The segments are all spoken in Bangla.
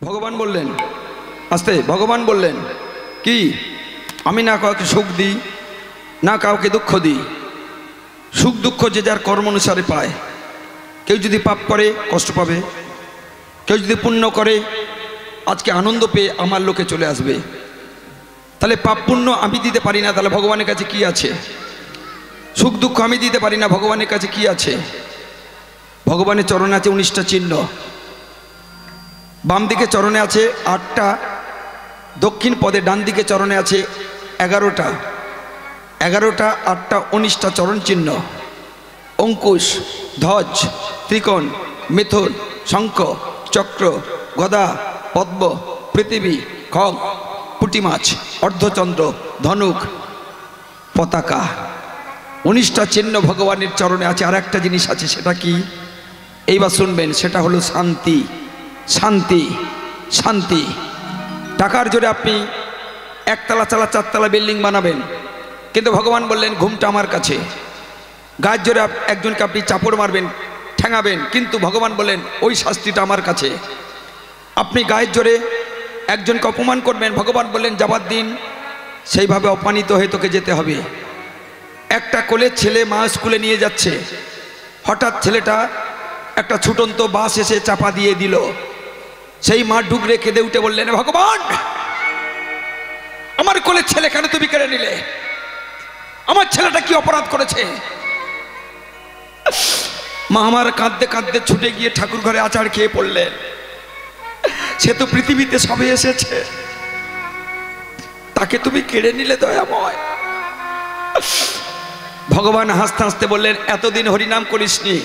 ভগবান বললেন, আস্তে, ভগবান বললেন কি, আমি না কাউকে সুখ দিই না কাউকে দুঃখ দিই, সুখ দুঃখ যে যার কর্ম অনুসারে পায়। কেউ যদি পাপ করে কষ্ট পাবে, কেউ যদি পুণ্য করে আজকে আনন্দ পেয়ে আমার লোকে চলে আসবে। তাহলে পাপ পুণ্য আমি দিতে পারি না, তাহলে ভগবানের কাছে কি আছে? সুখ দুঃখ আমি দিতে পারি না, ভগবানের কাছে কি আছে? ভগবানের চরণে আছে 19টা চিহ্ন, বাম দিকে চরণে আছে 8টা, দক্ষিণ পদে ডান দিকে চরণে আছে 11টা, 8টা 19টা চরণ চিহ্ন। অঙ্কুশ, ধ্বজ, ত্রিকোণ, মিথুন, শঙ্খ, চক্র, গদা, পদ্ম, পৃথিবী, খগ, পুঁটি মাছ, অর্ধচন্দ্র, ধনুক, পতাকা। 19টা চিহ্ন ভগবানের চরণে আছে। আর একটা জিনিস আছে, সেটা কি? এইবার শুনবেন, সেটা হলো শান্তি। শান্তি, শান্তি। টাকার জোরে আপনি একতলা চালা 4তলা বিল্ডিং বানাবেন, কিন্তু ভগবান বললেন ঘুমটা আমার কাছে। গায়ের জোরে একজনকে আপনি চাপড় মারবেন, ঠ্যাঙাবেন, কিন্তু ভগবান বললেন ওই শাস্তিটা আমার কাছে। আপনি গায়ের জোরে একজনকে অপমান করবেন, ভগবান বললেন যাবার দিন সেইভাবে অপমানিত হয়ে তোকে যেতে হবে। একটা কোলের ছেলে মা স্কুলে নিয়ে যাচ্ছে, হঠাৎ ছেলেটা একটা ছুটন্ত বাস এসে চাপা দিয়ে দিল। সেই মা ডুবরে কেঁদে উঠে বললেন, ভগবান আমার কোলের ছেলে কেন তুমি কেড়ে নিলে? আমার ছেলেটা কি অপরাধ করেছে? মা আমার কাঁদতে কাঁদতে ছুটে গিয়ে ঠাকুর ঘরে আচার খেয়ে পড়লেন, সে তো পৃথিবীতে সবে এসেছে, তাকে তুমি কেড়ে নিলে দয়াময়। ভগবান হাসতে হাসতে বললেন, এতদিন হরিনাম করিসনি,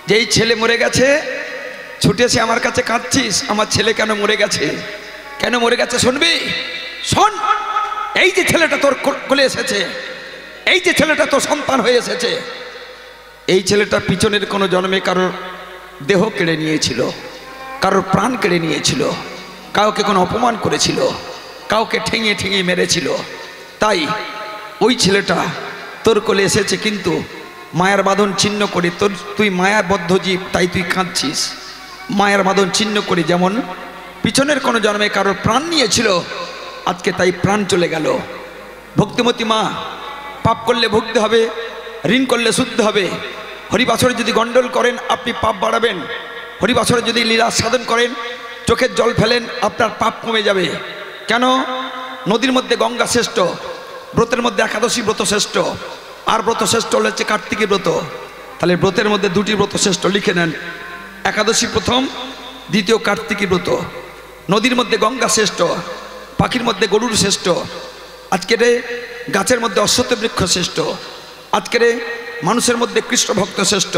যেই ছেলে মরে গেছে ছুটেছে আমার কাছে কাঁদছিস, আমার ছেলে কেন মরে গেছে? কেন মরে গেছে শুনবি? শোন, এই যে ছেলেটা তোর কোলে এসেছে, এই যে ছেলেটা তোর সন্তান হয়ে এসেছে, এই ছেলেটা পিছনের কোনো জন্মে কারোর দেহ কেড়ে নিয়েছিল, কারোর প্রাণ কেড়ে নিয়েছিল, কাউকে কোনো অপমান করেছিল, কাউকে ঠেঙে ঠেঙে মেরেছিল। তাই ওই ছেলেটা তোর কোলে এসেছে, কিন্তু মায়ার বাঁধন ছিন্ন করে তুই মায়াবদ্ধ জীব, তাই তুই কাঁদছিস। মায়ার বাঁধন ছিন্ন করে যেমন পিছনের কোনো জন্মে কারোর প্রাণ নিয়েছিল, আজকে তাই প্রাণ চলে গেল। ভক্তিমতী মা, পাপ করলে ভুগতে হবে, ঋণ করলে শুদ্ধ হবে। হরিবাসরে যদি গন্ডল করেন আপনি পাপ বাড়াবেন, হরিবাসরে যদি লীলা সাধন করেন, চোখের জল ফেলেন, আপনার পাপ কমে যাবে। কেন? নদীর মধ্যে গঙ্গা শ্রেষ্ঠ, ব্রতের মধ্যে একাদশী ব্রত শ্রেষ্ঠ, আর ব্রত শ্রেষ্ঠ হচ্ছে কার্তিকী ব্রত। তাহলে ব্রতের মধ্যে 2টি ব্রত শ্রেষ্ঠ, লিখে নেন, একাদশী প্রথম, দ্বিতীয় কার্তিকী ব্রত। নদীর মধ্যে গঙ্গা শ্রেষ্ঠ, পাখির মধ্যে গরুর শ্রেষ্ঠ, আজকের গাছের মধ্যে অশ্বত্থ বৃক্ষ শ্রেষ্ঠ, আজকের মানুষের মধ্যে কৃষ্ণ ভক্ত শ্রেষ্ঠ।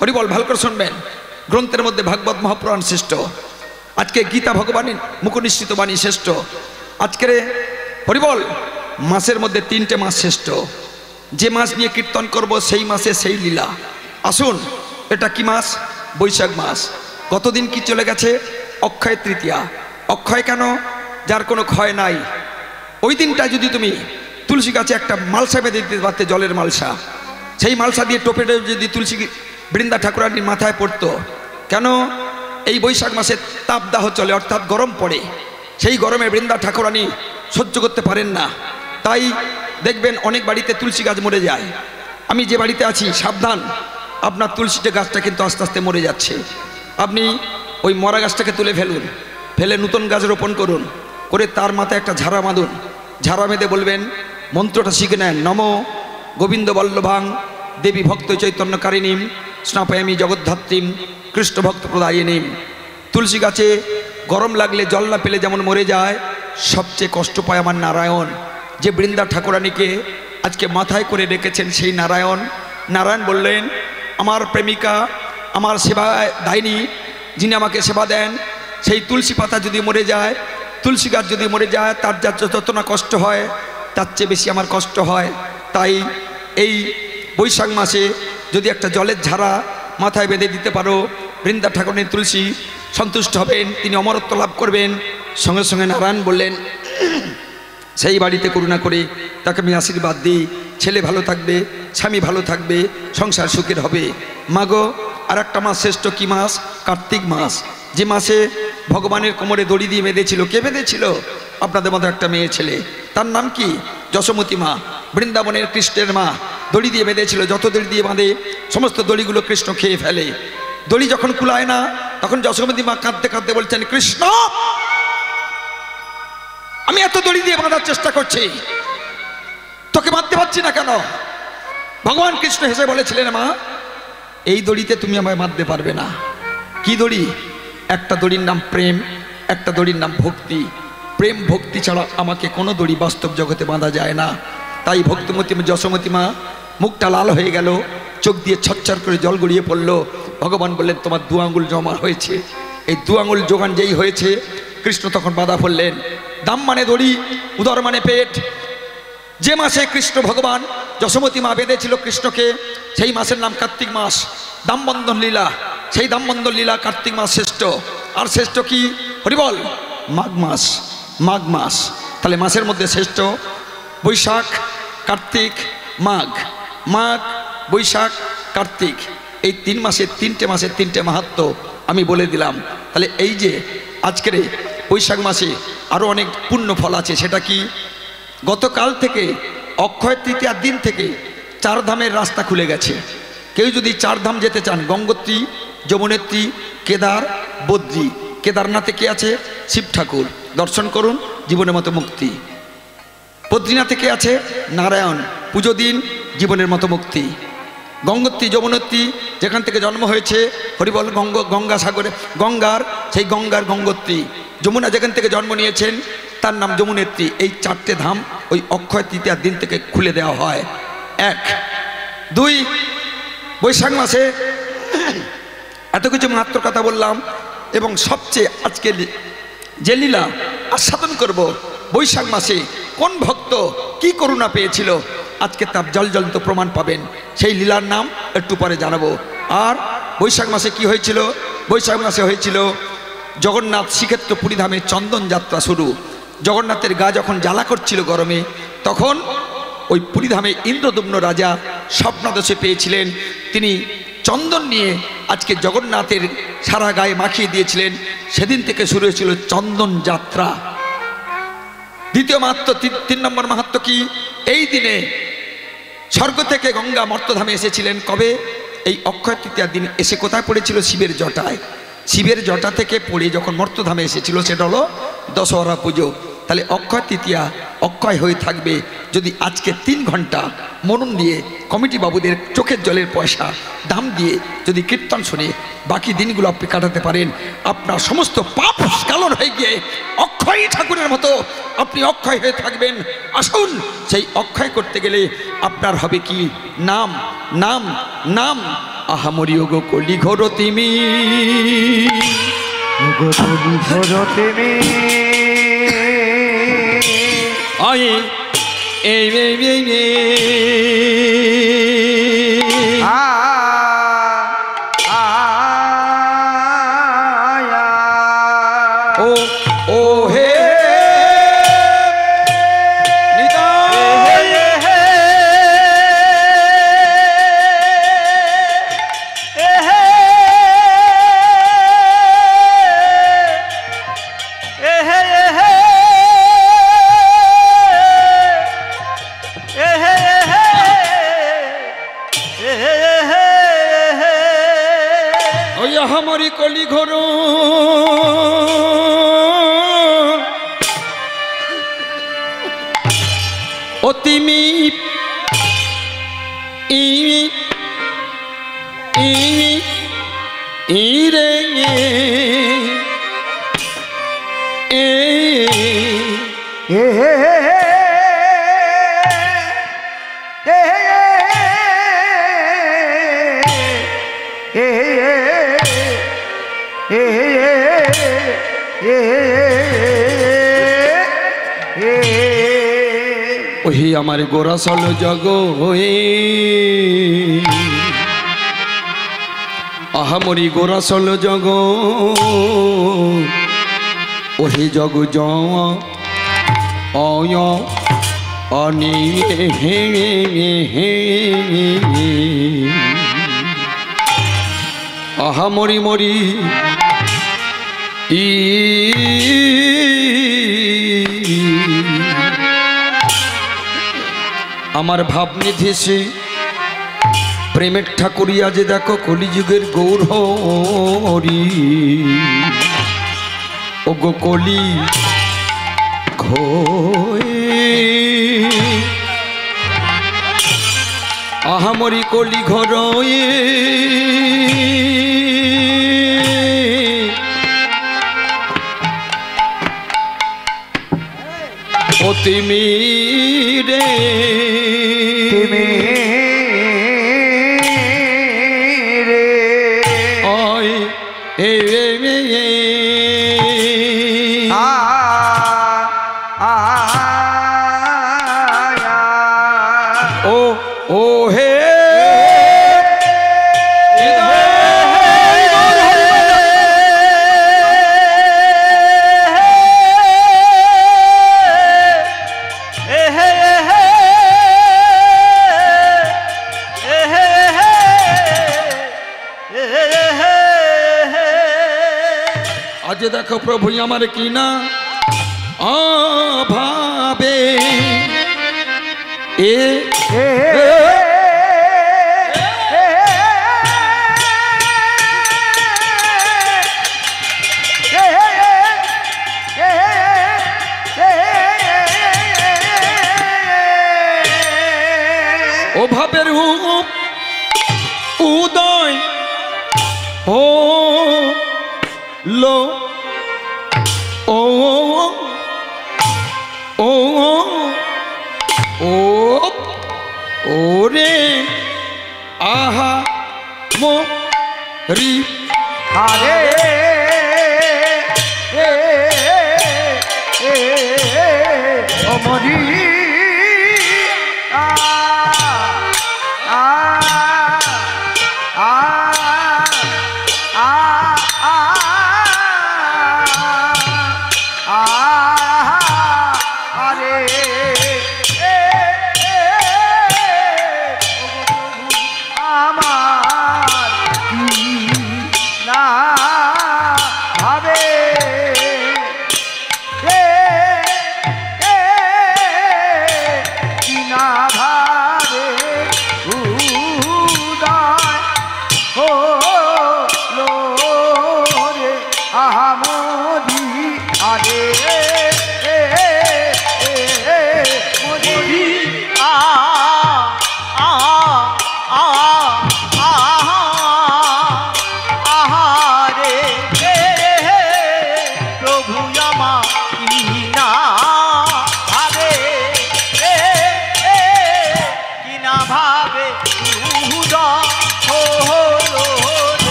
হরিবল, ভালো করে শুনবেন, গ্রন্থের মধ্যে ভাগবত মহাপুরাণ শ্রেষ্ঠ, আজকে গীতা ভগবানের মুখনিসৃত বাণী শ্রেষ্ঠ। আজকের হরিবল, মাসের মধ্যে 3টে মাস শ্রেষ্ঠ। যে মাস নিয়ে কীর্তন করব সেই মাসে সেই লীলা। আসুন, এটা কি মাস? বৈশাখ মাস। কতদিন কি চলে গেছে? অক্ষয় তৃতীয়া। অক্ষয় কেন? যার কোনো ক্ষয় নাই। ওই দিনটা যদি তুমি তুলসী গাছে একটা মালসা বেঁধে দিতে পারতে, জলের মালসা, সেই মালসা দিয়ে টোপে যদি তুলসী বৃন্দা ঠাকুরানীর মাথায় পড়তো। কেন? এই বৈশাখ মাসে তাপদাহ চলে, অর্থাৎ গরম পড়ে, সেই গরমে বৃন্দা ঠাকুরানী সহ্য করতে পারেন না, তাই দেখবেন অনেক বাড়িতে তুলসী গাছ মরে যায়। আমি যে বাড়িতে আছি, সাবধান, আপনার তুলসী যে গাছটা কিন্তু আস্তে আস্তে মরে যাচ্ছে। আপনি ওই মরা গাছটাকে তুলে ফেলুন, ফেলে নতুন গাছ রোপণ করুন, করে তার মাথায় একটা ঝাড়া বাঁধুন। ঝাড়া বেঁধে বলবেন, মন্ত্রটা শিখে নেন, নম গোবিন্দ বল্লভাং দেবী ভক্ত চৈতন্যকারিণীম স্নাপয়ামি জগদ্ধাত্রীম কৃষ্ণ ভক্ত প্রদায়িনীম। তুলসী গাছে গরম লাগলে জল না পেলে যেমন মরে যায়, সবচেয়ে কষ্ট পায় আমার নারায়ণ, যে বৃন্দা ঠাকুরানীকে আজকে মাথায় করে রেখেছেন সেই নারায়ণ। নারায়ণ বললেন, আমার প্রেমিকা, আমার সেবা দায়িনী, যিনি আমাকে সেবা দেন, সেই তুলসী পাতা যদি মরে যায়, তুলসী গাছ যদি মরে যায়, তার যত না কষ্ট হয় তার চেয়ে বেশি আমার কষ্ট হয়। তাই এই বৈশাখ মাসে যদি একটা জলের ঝাড়া মাথায় বেঁধে দিতে পারো, বৃন্দা ঠাকুরের তুলসী সন্তুষ্ট হবেন, তিনি অমরত্ব লাভ করবেন। সঙ্গে সঙ্গে নারায়ণ বললেন, সেই বাড়িতে করুণা করে তাকে আমি আশীর্বাদ দিই, ছেলে ভালো থাকবে, স্বামী ভালো থাকবে, সংসার সুখের হবে। মাগো, আর একটা মাস শ্রেষ্ঠ, কি মাস? কার্তিক মাস। যে মাসে ভগবানের কোমরে দড়ি দিয়ে বেঁধেছিল। কে বেঁধেছিল? আপনাদের মতো একটা মেয়ে ছেলে। তার নাম কি? যশোমতী মা, বৃন্দাবনের কৃষ্ণের মা। দড়ি দিয়ে বেঁধেছিল। যত দড়ি দিয়ে বাঁধে সমস্ত দড়িগুলো কৃষ্ণ খেয়ে ফেলে। দড়ি যখন কুলায় না তখন যশোমতী মা কাঁদতে কাঁদতে বলছেন, কৃষ্ণ আমি এত দড়ি দিয়ে বাঁধার চেষ্টা করছি, তোকে বাঁধতে পারছি না কেন? ভগবান কৃষ্ণ হেসে বলেছিলেন, মা এই দড়িতে তুমি আমায় বাঁধতে পারবে না। কি দড়ি? একটা দড়ির নাম প্রেম, একটা দড়ির নাম ভক্তি। প্রেম ভক্তি ছাড়া আমাকে কোনো দড়ি বাস্তব জগতে বাঁধা যায় না। তাই ভক্তিমতী যশোমতী মা মুখটা লাল হয়ে গেল, চোখ দিয়ে ছচ্ছর করে জল গড়িয়ে পড়লো। ভগবান বললেন, তোমার 2 আঙুল জমা হয়েছে। এই 2 আঙুল যোগান যেই হয়েছে, কৃষ্ণ তখন বাধা পড়লেন। দাম মানে দড়ি, উদর মানে পেট। যে মাসে কৃষ্ণ ভগবান যশোমতী মা বেঁধেছিল কৃষ্ণকে, সেই মাসের নাম কার্তিক মাস, দামবন্ধন লীলা। সেই দামবন্ধন লীলা কার্তিক মাস শ্রেষ্ঠ। আর শ্রেষ্ঠ কি? হরিবল, মাঘ মাস। মাঘ মাস তাহলে মাসের মধ্যে শ্রেষ্ঠ বৈশাখ, কার্তিক, মাঘ। মাঘ, বৈশাখ, কার্তিক, এই 3 মাসের 3টে মাসের 3টে মাহাত্ম্য আমি বলে দিলাম। তাহলে এই যে আজকের বৈশাখ মাসে আরও অনেক পুণ্য ফল আছে। সেটা কি? গতকাল থেকে অক্ষয় তৃতীয়ার দিন থেকে 4 ধামের রাস্তা খুলে গেছে। কেউ যদি 4 ধাম যেতে চান, গঙ্গোত্রী, যমুনেত্রী, কেদার, বদ্রী। কেদারনাথে কে আছে? শিব ঠাকুর। দর্শন করুন, জীবনের মতো মুক্তি। বদ্রীনাথে কে আছে? নারায়ণ। পুজো দিন, জীবনের মতো মুক্তি। গঙ্গোত্রী, যমুনেত্রী, যেখান থেকে জন্ম হয়েছে, হরিবল, গঙ্গা সাগরে, গঙ্গার, সেই গঙ্গার গঙ্গোত্রী। যমুনা যেখান থেকে জন্ম নিয়েছেন তার নাম যমুনেত্রী। এই 4টে ধাম ওই অক্ষয় তৃতীয়ার দিন থেকে খুলে দেওয়া হয়। 1, 2 বৈশাখ মাসে এত কিছু মাত্র কথা বললাম। এবং সবচেয়ে আজকে যে লীলা আস্বাদন করব, বৈশাখ মাসে কোন ভক্ত কি করুণা পেয়েছিল, আজকে তার জলজলিত প্রমাণ পাবেন। সেই লীলার নাম একটু পরে জানাবো। আর বৈশাখ মাসে কি হয়েছিল? বৈশাখ মাসে হয়েছিল জগন্নাথ শ্রীক্ষেত্র পুরীধামে চন্দন যাত্রা শুরু। জগন্নাথের গা যখন জ্বালা করছিল গরমে, তখন ওই পুরীধামে ইন্দ্রদম্ন রাজা স্বপ্নাদেশে পেয়েছিলেন। তিনি চন্দন নিয়ে আজকে জগন্নাথের সারা গায়ে মাখিয়ে দিয়েছিলেন। সেদিন থেকে শুরু হয়েছিল চন্দন যাত্রা। দ্বিতীয় মাহাত্ম্য, 3 নম্বর মাহাত্ম্য কি? এই দিনে স্বর্গ থেকে গঙ্গা মর্তধামে এসেছিলেন। কবে? এই অক্ষয় তৃতীয়ার দিন এসে কোথায় পড়েছিল? শিবের জটায়। শিবের জটা থেকে পড়ে যখন মর্তধামে এসেছিল, সেটা হলো দশহরা পুজো। তাহলে অক্ষয় তৃতীয়া অক্ষয় হয়ে থাকবে যদি আজকে 3 ঘন্টা মনন দিয়ে কমিটি বাবুদের চোখের জলের পয়সা দাম দিয়ে যদি কীর্তন শুনে বাকি দিনগুলো আপনি কাটাতে পারেন। আপনার সমস্ত পাপ স্খলন হয়ে গিয়ে অক্ষয় ঠাকুরের মতো আপনি অক্ষয় হয়ে থাকবেন। আসুন, সেই অক্ষয় করতে গেলে আপনার হবে কি? নাম, নাম, নাম। আহামরি ওগো কলি ঘোর তিমি, ওগো কলি ঘোর তিমি, আয়ে এই ও ও হে আমারি কলি ঘোর অতিমি রে ওহে আমার গোরাসল জগ হয়ে আহামরি গোরাসল জগ ওহে জগ অয় অনি হে হে আহামরি মরি আমার ভাবনিধি সে প্রেমের ঠাকুরিয়া যে দেখো কলিযুগের গৌর হরি ও গো কলি ঘোয়ে আহামরি কলি ঘরয়ে ও তিমি রে তিমি রে ওই এ ও হে আজ দেখো প্রভু আমার কি না ভাবে এ ও ভাবের উদয় ও লো ও ও ও ওরে আহা মো রি আরে ও মরি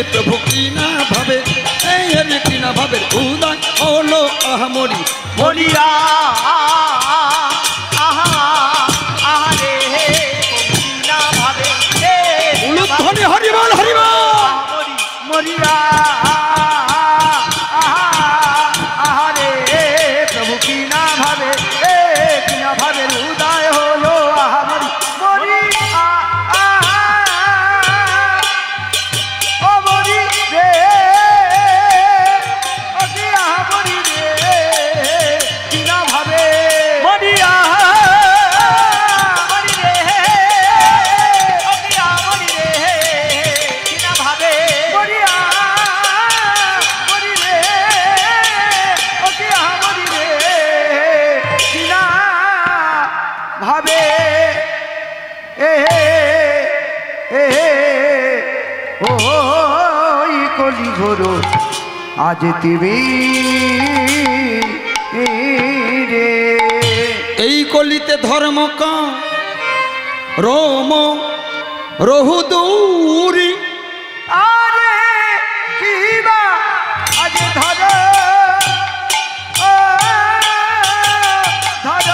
প্রভু কি না ভাবে কি না ভাবে উদয় হলো আহামরি মরিয়া ধ্বনি হরিবল হরিবল মরিয়া আহারে প্রভু কি না ভাবে উদয় হলো আহামরি মরিয়া আজ তুমি রে এই কলিতে ধর্ম রোম রহুদুরি আরে কিবা আজ ধর ধর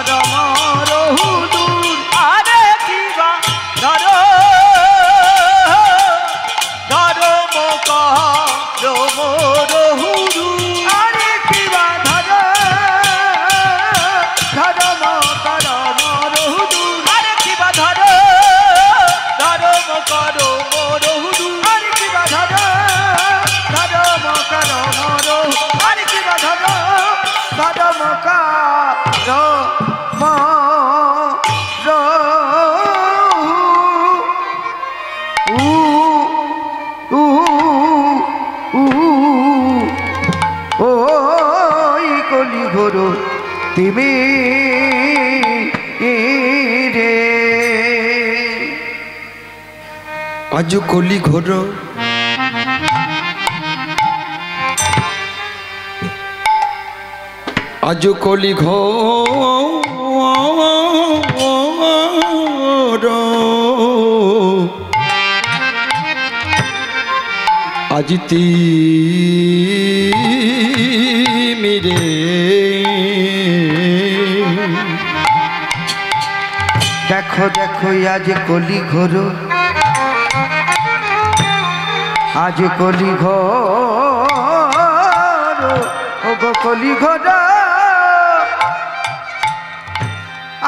রম রহুদুর আরে কিবা ধর ধর মক রম রহুদুর আরে কিবা ধর ধর মক রম রহুদুর আরে কিবা ধর ধর মক রম রহুদুর আরে কিবা ধর ধর মক রম রহুদুর আরে কিবা ধর ধর মক রম ওই কলি ঘোর তুমি রে আজ কলি ঘোর আজ কলি ঘোর আজ মিরে দেখো দেখো আজ কলি ঘোর আজ কলি ঘোর ও গো কলি ঘোর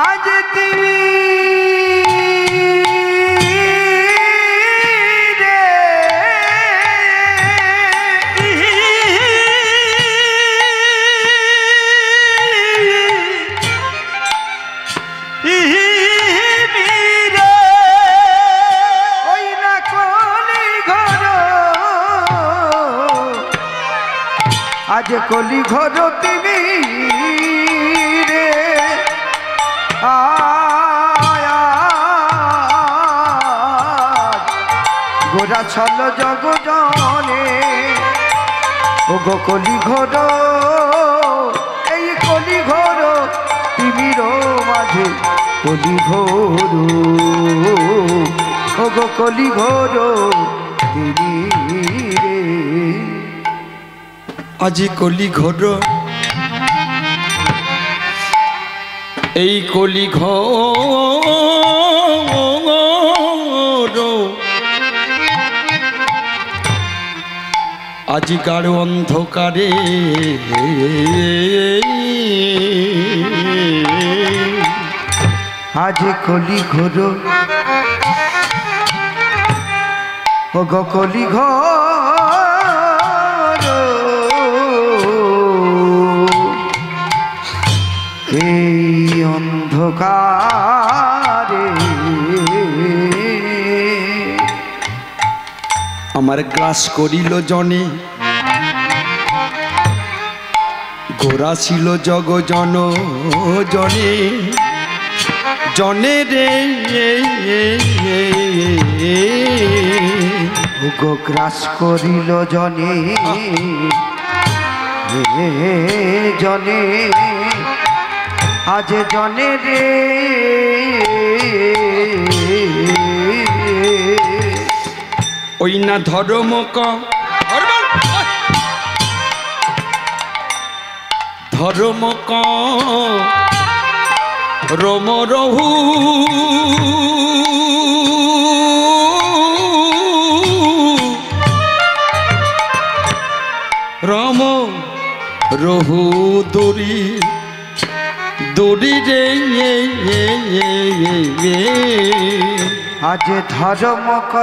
আজ তুমি আজ কলি ঘর তুমি রে গোরা ছল জগ জনে ও গো কলি ঘর এই কলি ঘর তুমি রো মাঝে কলি ঘর ও গো কলি ঘর তুমি রে আজি কলি ঘর এই কলি ঘর আজি গাঢ় অন্ধকারে আজ কলি ঘোর ও গো কলি ঘর এই অন্ধকারে আমার গ্রাস করিল জনে গোরা ছিল জগ জন জনে জনে রে গো গ্রাস করিল জনে জনে আজ জনে রে ওই না ধর্মক ধর্মক রম রহু রম রহু দড়ি দড়ি রে আজ ধর্মক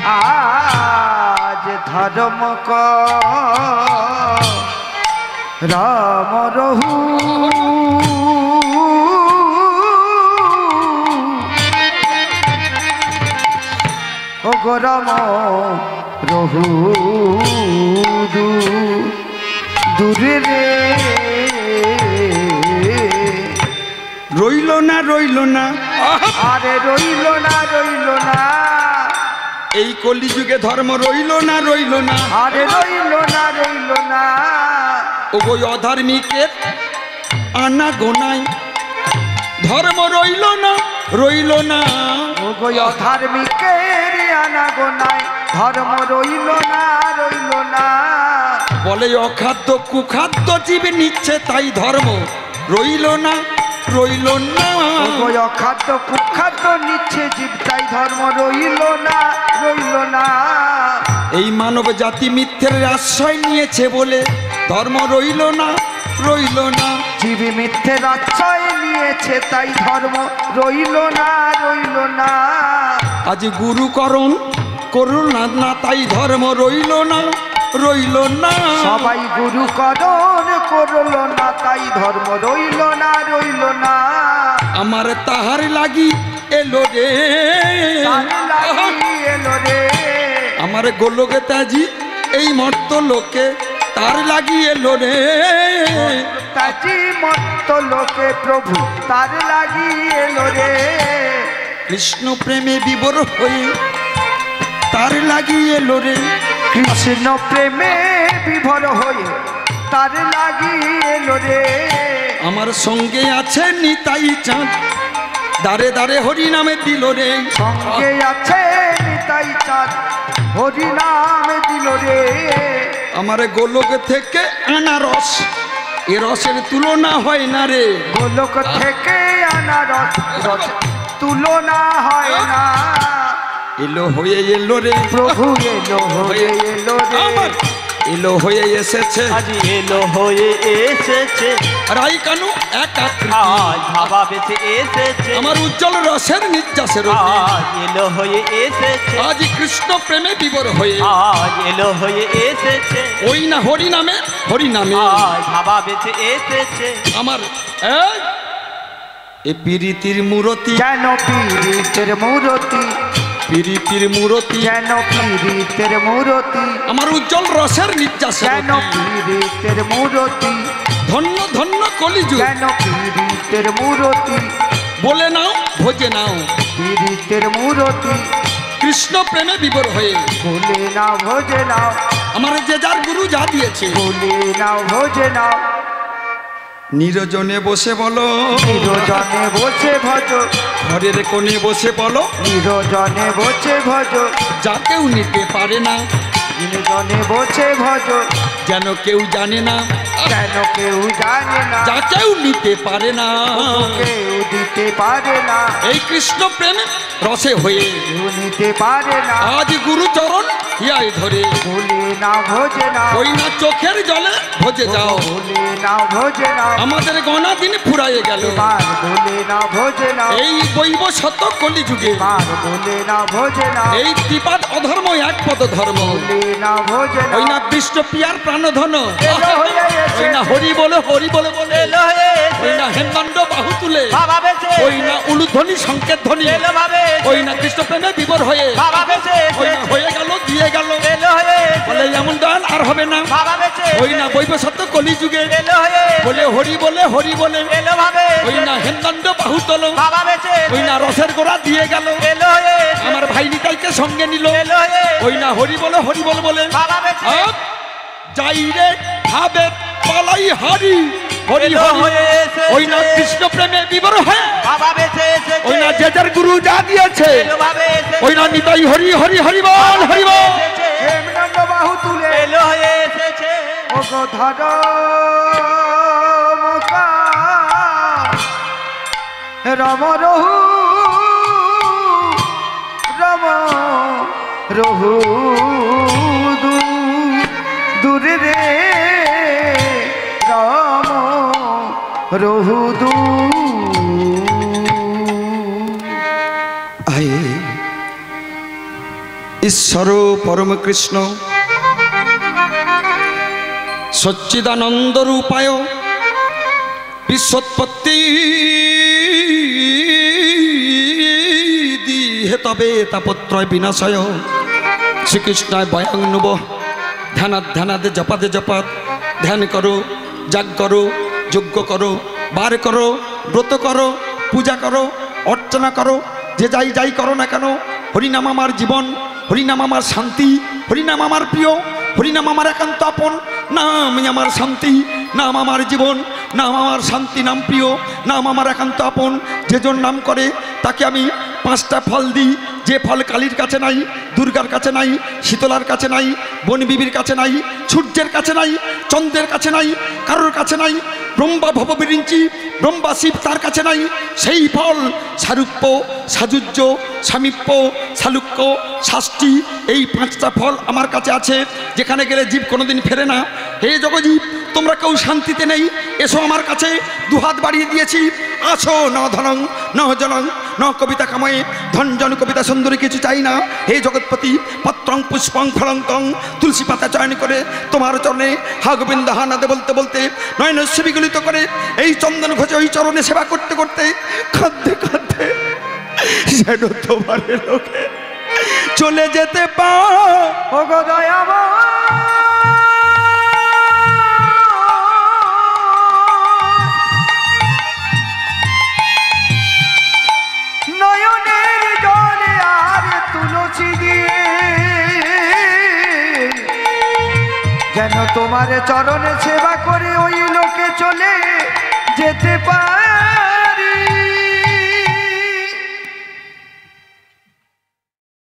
আজ ধর্মক রাম রহু ও গো রাম রহু দূরে রে রইল না রইল না আরে রইল না রইল না এই কলিযুগে ধর্ম রইল না রইল না আরে রইল না রইল না ও গো অধার্মিকের আনা গোনায় ধর্ম রইল না রইল না। ওগো অধার্মিকের আনাগোনায় ধর্ম রইল না রইল না। বলে অখাদ্য কুখাদ্য জীব নিচ্ছে তাই ধর্ম রইল না রইল না। ওগো অখাদ্য কুখাদ্য নিচ্ছে জীব তাই ধর্ম রইল না রইল না। এই মানব জাতি মিথ্যের আশ্রয় নিয়েছে বলে ধর্ম রইল না রইল না। জীব মিথ্যের আশ্রয় নিয়েছে তাই ধর্ম রইল না রইল না। আজ গুরুকরণ করল না না তাই ধর্ম রইল না রইল না। সবাই গুরুকরণ করল না তাই ধর্ম রইল না রইল না। আমার তাহার লাগি এলো রে তার লাগি এলো রে। আমার গোলকে তাজি এই মর্ত লোকে তার লাগি এলো রে। তাজি মত্ত লোকে প্রভু তার লাগি এলো রে। কৃষ্ণ প্রেমে বিবর হয়ে তার লাগি এলো রে। কৃষ্ণ প্রেমে বিভোর হয়ে তার লাগি এলো রে। আমার সঙ্গে আছে নিতাই চাঁদ দারে দারে হরি নামে দিল রে। সঙ্গে আছে নিতাই চাঁদ হরি নাম দিল রে। আমার গোলক থেকে আনা রস এ রসের তুলনা হয় না রে। গোলক থেকে আনা রস রস তুলনা হয় না। এলো হয়ে এলো রে প্রভু এলো হয়ে এলো রে। আমার এলো হয়ে এসেছে আজ এলো হয়ে এসেছে রাই কানু এক আকৃতি। আজ ভাবা বেঁচে এসেছে আমার উজ্জ্বল রসের নির্যাসের আজ এলো হয়ে এসেছে আজ কৃষ্ণ প্রেমে বিবর হয়ে আজ এলো হয়ে এসেছে ওই না হরি নামে হরি নামে আজ ভাবা বেঁচে এসেছে আমার এ পিরিতির মূরতি যেন পীড়িতের মূরতি পিরিতির মূরতি যেন পীড়িতের মূরতি আমার উজ্জ্বল রসের নির্যাসের যেন পীড়িতের মূরতি ধন্য ধন্য কলিযুগ যেন পীড়িতের মূরতি বলে নাও ভোজে নাও পীড়িতের মূরতি কৃষ্ণ প্রেমে বিবর হয়ে ভুলে নাও ভোজে নাও আমার যে যার গুরু যা দিয়েছে ভুলে নাও ভোজে নাও নিরজনে বসে বলো নিরজনে বসে ভজ ঘরের কোণে বসে বলো নিরজনে বসে ভজ যা কেউ নিতে পারে না নিরজনে বসে ভজ যেন কেউ জানে না কেন কেউ জানে না যা কেউ নিতে পারে না কেউ দিতে পারে না এই কৃষ্ণ প্রেমে রসে হয়ে কেউ নিতে পারে না আজ গুরুচরণ হিয়ায় ধরে ভুলে নাও ভোজে নাও ওই না চোখের জলে ভোজে যাও ভুলে নাও ভোজে নাও আমাদের গণা দিন ফুরাইয়ে গেল বার ভুলে নাও ভোজে নাও এই দৈব শত কলিযুগে বার ভুলে নাও ভোজে নাও এই ত্রিপাদ অধর্ম এক পদ ধর্ম ভুলে নাও ভোজে ওই নাও না বিষ্ণু প্রিয়ার প্রাণধন এলো হয়ে ওই না এসেছে হরি বলে হরি বলে বলে এলো হয়ে ওই না এসেছে হেমদণ্ড বাহু তুলে ভাবা বেঁচে ওই না উলুধ্বনি সংকেত ধ্বনি এলো ভাবে ওই না কৃষ্ণ প্রেমে বিবর হয়ে ভাবা বেঁচে ওই না হয়ে গেল দিয়ে গেল এলো হয়ে বলে এমন গান আর হবে না ভাবা বেঁচে ওই না বৈব সত্য কলিযুগে এলো হয়ে বলে হরি বলে হরি বলে এলো ভাবে ওই না হেমদণ্ড বাহু তোল ভাবা বেঁচে ওই না রসের গোড়া দিয়ে গেল এলো হয়ে আমার ভাই নিতাইকে সঙ্গে নিল এলো হয়ে ওই না হরি বলে বলে ভাবা বেঁচে আপ, যাই রে ভাবে পালাই হারি হরি এলো হরি হয়ে এসেছে। ওই না কৃষ্ণ প্রেমে বিবর হয়ে ভাবা বেঁচে এসেছে ওই না যে যার গুরু যা দিয়েছে এলো ভাবে এসেছে ওই না নিতাই হরি হরি হরি বল হরি বল এসেছে হেমদণ্ড বাহু তুলে এলো হয়ে এসেছে ওগো ধর মুকা রম রহু রম রহু দূরে রে রম রহু আয়ে ঈশ্বর পরম কৃষ্ণ সচ্চিদানন্দ রূপায় বিশ্বৎপত্তি দিহে তবে তাপত্রয় বিনাশয় শ্রীকৃষ্ণায় বয়ং নুব ধ্যানাদে জপাদে জপাত ধ্যান করো যাগ করো যজ্ঞ করো বার করো ব্রত করো পূজা করো অর্চনা করো যে যাই যাই করো না কেন হরিনাম আমার জীবন হরিনাম আমার শান্তি হরিনাম আমার প্রিয় হরিনাম আমার একান্ত আপন নাম আমার শান্তি নাম আমার জীবন নাম আমার শান্তি, নাম প্রিয়, নাম আমার একান্ত আপন। যেজন নাম করে তাকে আমি 5টা ফল দিই, যে ফল কালীর কাছে নাই, দুর্গার কাছে নাই, শীতলার কাছে নাই, বনবিবির কাছে নাই, সূর্যের কাছে নাই, চন্দ্রের কাছে নাই, কারোর কাছে নাই, ব্রহ্মা ভববিরিঞ্চি ব্রহ্মা শিব তার কাছে নাই। সেই ফল সারূপ্য, সাযুজ্য, সামীপ্য, সালুক্য, শাস্তি, এই 5টা ফল আমার কাছে আছে, যেখানে গেলে জীব কোনোদিন ফেরে না। হে জগজীব, তোমরা কেউ শান্তিতে নেই, এসো আমার কাছে। দুহাত বাড়িয়ে দিয়েছি, আসো। ন ধনং ন জনং ন কবিতা কাময়ে, ধনজন কবিতা সুন্দরী কিছু চাই না। হে জগৎপতি, পত্রং পুষ্পং ফলঙ্কং, তুলসী পাতা চয়ন করে তোমার চরণে হা গোবিন্দ হা নাদে বলতে বলতে, নয়নস্য বিগলিত করে এই চন্দন ঘষে ওই চরণে সেবা করতে করতে, কাঁদতে কাঁদতে যেন তোমার লোকে চলে যেতে পাও। ওগো দয়াময়, নয়নের জলে আর তুলসী দিয়ে যেন তোমার চরণে সেবা করে ওই লোকে চলে যেতে পারে।